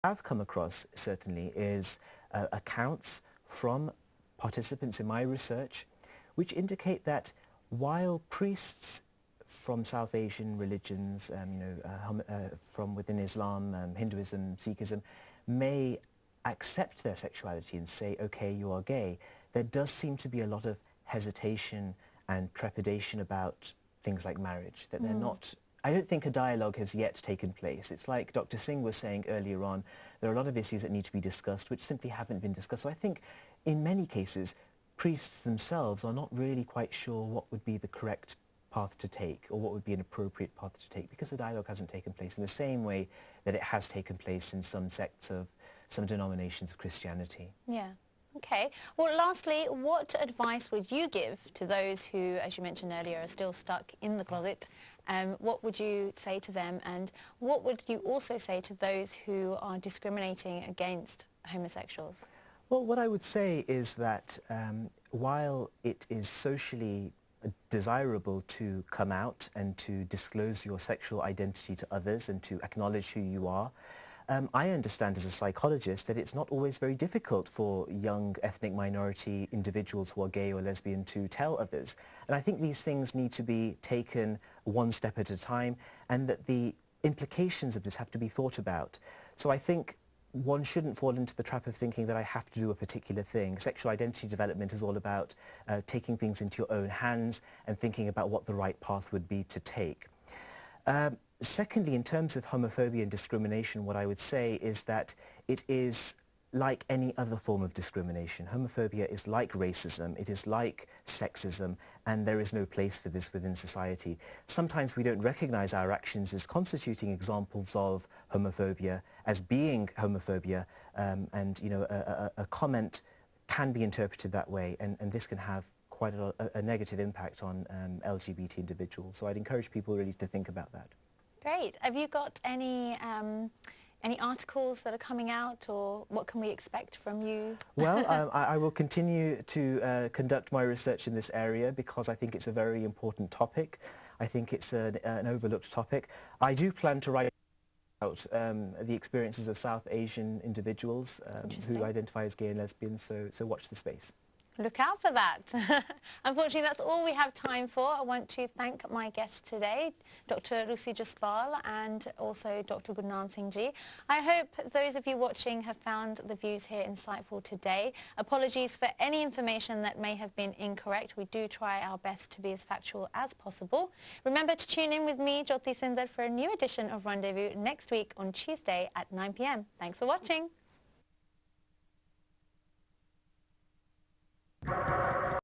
I've come across, certainly, is accounts from participants in my research which indicate that while priests from South Asian religions, from within Islam, Hinduism, Sikhism, may accept their sexuality and say, okay, you are gay, there does seem to be a lot of hesitation and trepidation about things like marriage, that they're not... I don't think a dialogue has yet taken place. It's like Dr. Singh was saying earlier on, there are a lot of issues that need to be discussed which simply haven't been discussed. So I think in many cases, priests themselves are not really quite sure what would be the correct path to take or what would be an appropriate path to take because the dialogue hasn't taken place in the same way that it has taken place in some sects of, some denominations of Christianity. Yeah. Okay. Well, lastly, what advice would you give to those who, as you mentioned earlier, are still stuck in the closet? What would you say to them, and what would you also say to those who are discriminating against homosexuals? Well, what I would say is that while it is socially desirable to come out and to disclose your sexual identity to others and to acknowledge who you are, I understand as a psychologist that it's not always very difficult for young ethnic minority individuals who are gay or lesbian to tell others. And I think these things need to be taken one step at a time, and that the implications of this have to be thought about. So I think one shouldn't fall into the trap of thinking that I have to do a particular thing. Sexual identity development is all about taking things into your own hands and thinking about what the right path would be to take. Secondly, in terms of homophobia and discrimination, what I would say is that it is like any other form of discrimination. Homophobia is like racism, it is like sexism, and there is no place for this within society. Sometimes we don't recognize our actions as constituting examples of homophobia, as being homophobia, and a comment can be interpreted that way, and this can have quite a negative impact on LGBT individuals. So I'd encourage people really to think about that. Great. Have you got any articles that are coming out, or what can we expect from you? Well, I will continue to conduct my research in this area because I think it's a very important topic. I think it's an overlooked topic. I do plan to write about the experiences of South Asian individuals who identify as gay and lesbian, so watch the space. Look out for that. Unfortunately, that's all we have time for. I want to thank my guests today, Dr. Rusi Jaspal and also Dr. Gurnam Singh Ji. I hope those of you watching have found the views here insightful today. Apologies for any information that may have been incorrect. We do try our best to be as factual as possible. Remember to tune in with me, Jyoti Sindar, for a new edition of Rendezvous next week on Tuesday at 9 p.m. Thanks for watching.